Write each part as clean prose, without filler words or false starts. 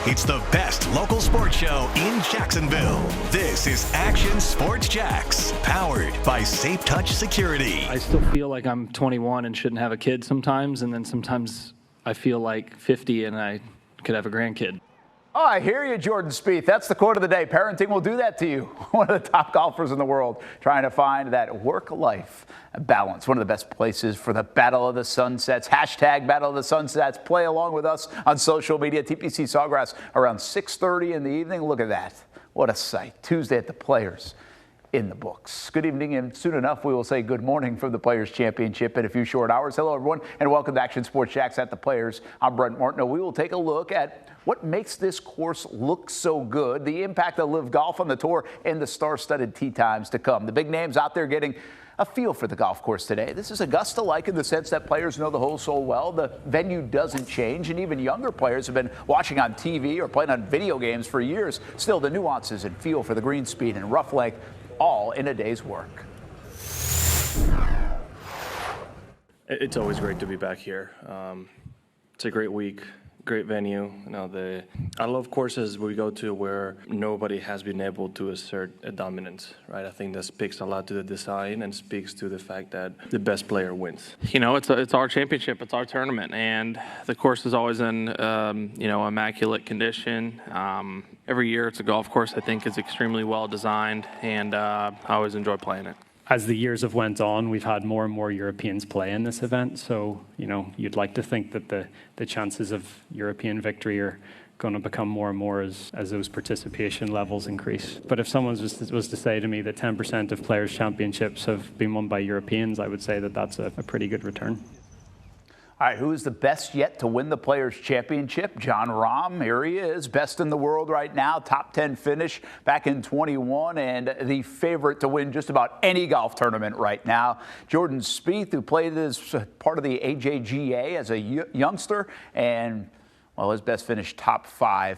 It's the best local sports show in Jacksonville. This is Action Sports Jax, powered by Safe Touch Security. I still feel like I'm 21 and shouldn't have a kid sometimes, and then sometimes I feel like 50 and I could have a grandkid. Oh, I hear you, Jordan Spieth. That's the quote of the day. Parenting will do that to you. One of the top golfers in the world trying to find that work-life balance. One of the best places for the Battle of the Sunsets. Hashtag Battle of the Sunsets. Play along with us on social media. TPC Sawgrass around 6:30 in the evening. Look at that. What a sight. Tuesday at the Players in the books. Good evening, and soon enough we will say good morning from the Players Championship in a few short hours. Hello, everyone, and welcome to Action Sports Jax at the Players. I'm Brent Martineau. We will take a look at what makes this course look so good, the impact of LIV Golf on the tour, and the star-studded tee times to come. The big names out there getting a feel for the golf course today. This is Augusta-like in the sense that players know the hole so well. The venue doesn't change, and even younger players have been watching on TV or playing on video games for years. Still, the nuances and feel for the green speed and rough length, all in a day's work. It's always great to be back here. It's a great week, great venue. I love courses we go to where nobody has been able to assert a dominance, right? I think that speaks a lot to the design and speaks to the fact that the best player wins. It's our championship, it's our tournament, and the course is always in immaculate condition. Every year it's a golf course I think is extremely well designed, and I always enjoy playing it. As the years have went on, we've had more and more Europeans play in this event. So, you'd like to think that the chances of European victory are going to become more and more as those participation levels increase. But if someone was to say to me that 10% of Players' Championships have been won by Europeans, I would say that that's a pretty good return. All right, who is the best yet to win the Players' Championship? Jon Rahm, here he is, best in the world right now, top 10 finish back in 21, and the favorite to win just about any golf tournament right now. Jordan Spieth, who played as part of the AJGA as a youngster, and, well, his best finish top 5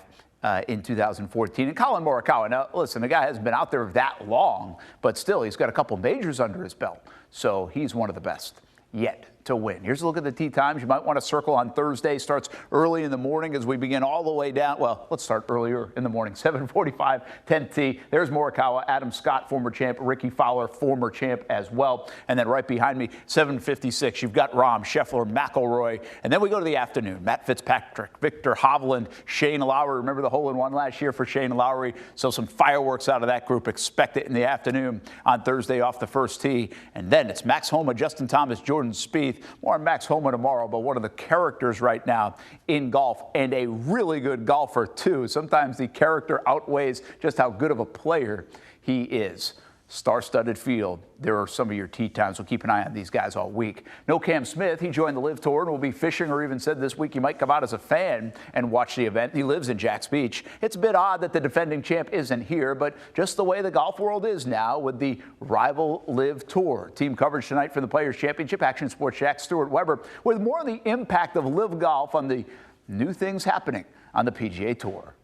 in 2014. And Colin Morikawa, now listen, the guy hasn't been out there that long, but still, he's got a couple majors under his belt, so he's one of the best yet to win. Here's a look at the tee times. You might want to circle on Thursday. Starts early in the morning as we begin all the way down. Well, let's start earlier in the morning. 7:45, 10th tee. There's Morikawa, Adam Scott, former champ, Ricky Fowler, former champ as well. And then right behind me, 7:56, you've got Rahm, Scheffler, McIlroy. And then we go to the afternoon. Matt Fitzpatrick, Victor Hovland, Shane Lowry. Remember the hole-in-one last year for Shane Lowry? So some fireworks out of that group. Expect it in the afternoon on Thursday off the first tee. And then it's Max Homa, Justin Thomas, Jordan Spieth. More on Max Homa tomorrow, but one of the characters right now in golf, and a really good golfer too. Sometimes the character outweighs just how good of a player he is. Star-studded field. There are some of your tee times, so keep an eye on these guys all week. No Cam Smith. He joined the LIV Tour and will be fishing, or even said this week he might come out as a fan and watch the event. He lives in Jax Beach. It's a bit odd that the defending champ isn't here, but just the way the golf world is now with the rival LIV Tour. Team coverage tonight for the Players' Championship. Action Sports Jax, Stuart Weber, with more on the impact of LIV Golf on the new things happening on the PGA Tour.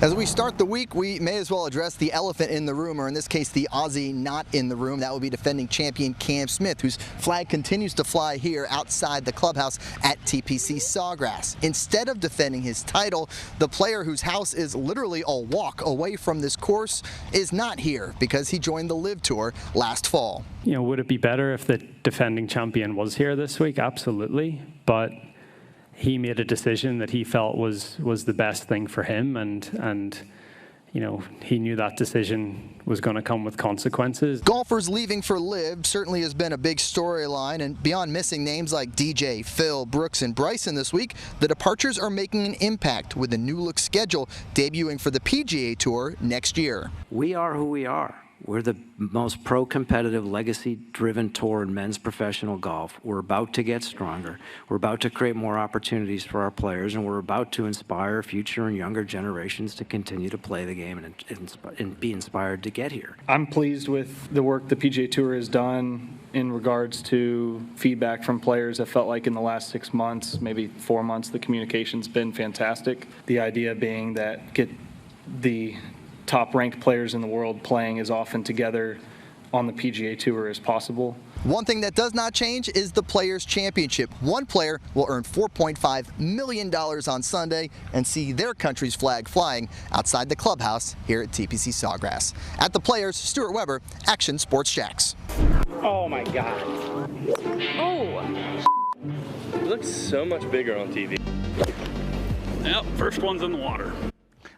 As we start the week, we may as well address the elephant in the room, or in this case, the Aussie not in the room. That would be defending champion Cam Smith, whose flag continues to fly here outside the clubhouse at TPC Sawgrass. Instead of defending his title, the player whose house is literally a walk away from this course is not here because he joined the LIV Tour last fall. Would it be better if the defending champion was here this week? Absolutely. But he made a decision that he felt was the best thing for him, and he knew that decision was going to come with consequences. Golfers leaving for LIV certainly has been a big storyline, and beyond missing names like DJ, Phil, Brooks, and Bryson this week, the departures are making an impact with a new look schedule debuting for the PGA Tour next year. We are who we are. We're the most pro-competitive, legacy-driven tour in men's professional golf. We're about to get stronger. We're about to create more opportunities for our players, and we're about to inspire future and younger generations to continue to play the game and be inspired to get here. I'm pleased with the work the PGA Tour has done in regards to feedback from players. I felt like in the last 6 months, maybe 4 months, the communication's been fantastic. The idea being that get the top-ranked players in the world playing as often together on the PGA Tour as possible. One thing that does not change is the Players' Championship. One player will earn $4.5 million on Sunday and see their country's flag flying outside the clubhouse here at TPC Sawgrass. At the Players, Stuart Weber, Action Sports Jax. Oh my God. Oh! It looks so much bigger on TV. Yep, first one's in the water.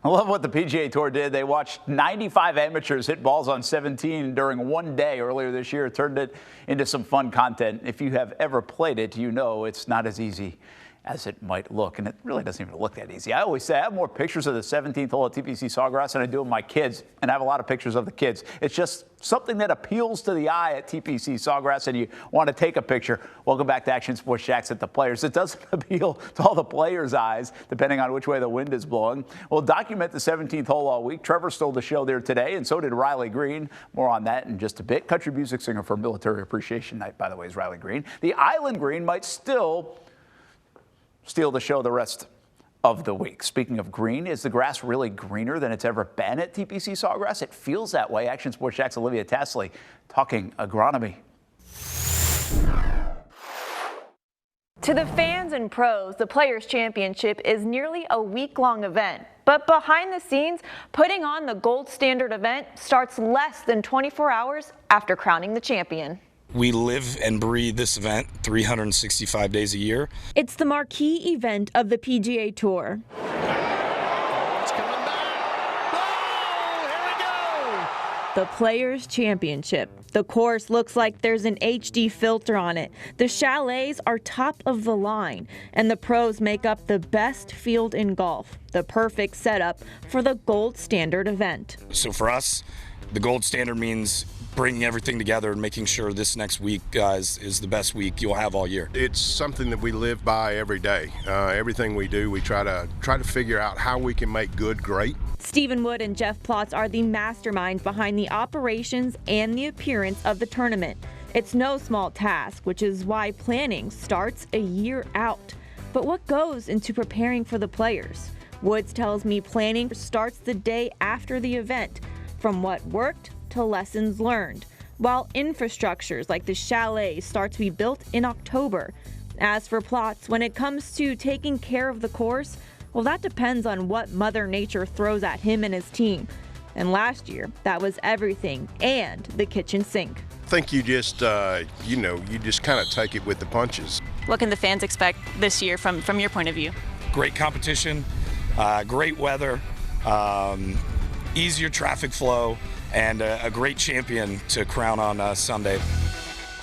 I love what the PGA Tour did. They watched 95 amateurs hit balls on 17 during one day earlier this year. Turned it into some fun content. If you have ever played it, you know it's not as easy as it might look, and it really doesn't even look that easy. I always say I have more pictures of the 17th hole at TPC Sawgrass than I do of my kids, and I have a lot of pictures of the kids. It's just something that appeals to the eye at TPC Sawgrass, and you want to take a picture. Welcome back to Action Sports Jax at the Players. It doesn't appeal to all the players' eyes, depending on which way the wind is blowing. We'll document the 17th hole all week. Trevor stole the show there today, and so did Riley Green. More on that in just a bit. Country music singer for Military Appreciation Night, by the way, is Riley Green. The Island Green might still steal the show the rest of the week. Speaking of green, is the grass really greener than it's ever been at TPC Sawgrass? It feels that way. Action Sports Jax Olivia Tassley talking agronomy. To the fans and pros, the Players' Championship is nearly a week-long event. But behind the scenes, putting on the gold standard event starts less than 24 hours after crowning the champion. We live and breathe this event 365 days a year. It's the marquee event of the PGA Tour. It's coming back. Oh, here we go. The Players' Championship. The course looks like there's an HD filter on it. The chalets are top of the line, and the pros make up the best field in golf. The perfect setup for the gold standard event. So for us, the gold standard means bringing everything together and making sure this next week, guys, is the best week you'll have all year. It's something that we live by every day. Everything we do, we try to figure out how we can make good great. Stephen Wood and Jeff Plotz are the masterminds behind the operations and the appearance of the tournament. It's no small task, which is why planning starts a year out. But what goes into preparing for the players? Woods tells me planning starts the day after the event, from what worked to lessons learned, while infrastructures like the chalet start to be built in October. As for Plotz, when it comes to taking care of the course, well, that depends on what Mother Nature throws at him and his team. And last year, that was everything and the kitchen sink. I think you just, you just kind of take it with the punches. What can the fans expect this year from your point of view? Great competition, great weather, easier traffic flow, and a great champion to crown on Sunday.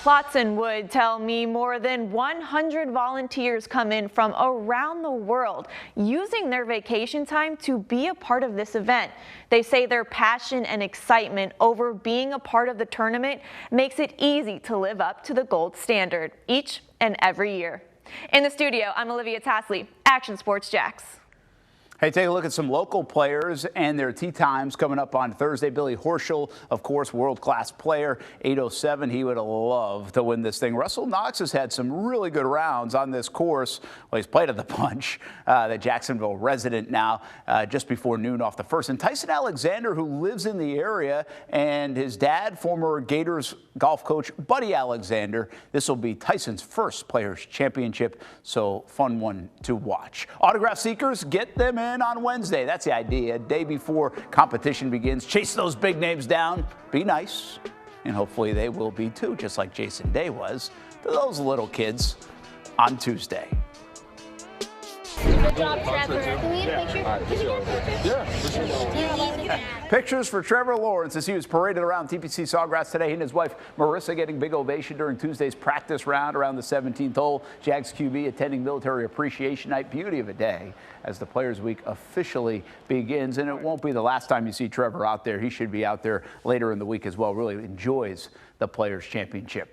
Plotz and Wood tell me more than 100 volunteers come in from around the world using their vacation time to be a part of this event. They say their passion and excitement over being a part of the tournament makes it easy to live up to the gold standard each and every year. In the studio, I'm Olivia Tassley, Action Sports Jax. Hey, take a look at some local players and their tee times coming up on Thursday. Billy Horschel, of course, world-class player, 807. He would love to win this thing. Russell Knox has had some really good rounds on this course. Well, he's played at the bunch. The Jacksonville resident now, just before noon off the first. And Tyson Alexander, who lives in the area, and his dad, former Gators golf coach Buddy Alexander. This will be Tyson's first Players' Championship, so fun one to watch. Autograph seekers, get them in on Wednesday. That's the idea. Day before competition begins, chase those big names down, be nice, and hopefully they will be too, just like Jason Day was to those little kids on Tuesday. Good job, Trevor. Can we get a picture? Yeah. Pictures for Trevor Lawrence as he was paraded around TPC Sawgrass today. He and his wife Marissa getting big ovation during Tuesday's practice round around the 17th hole. Jags QB attending Military Appreciation Night. Beauty of a day as the Players Week officially begins. And it won't be the last time you see Trevor out there. He should be out there later in the week as well. Really enjoys the Players Championship.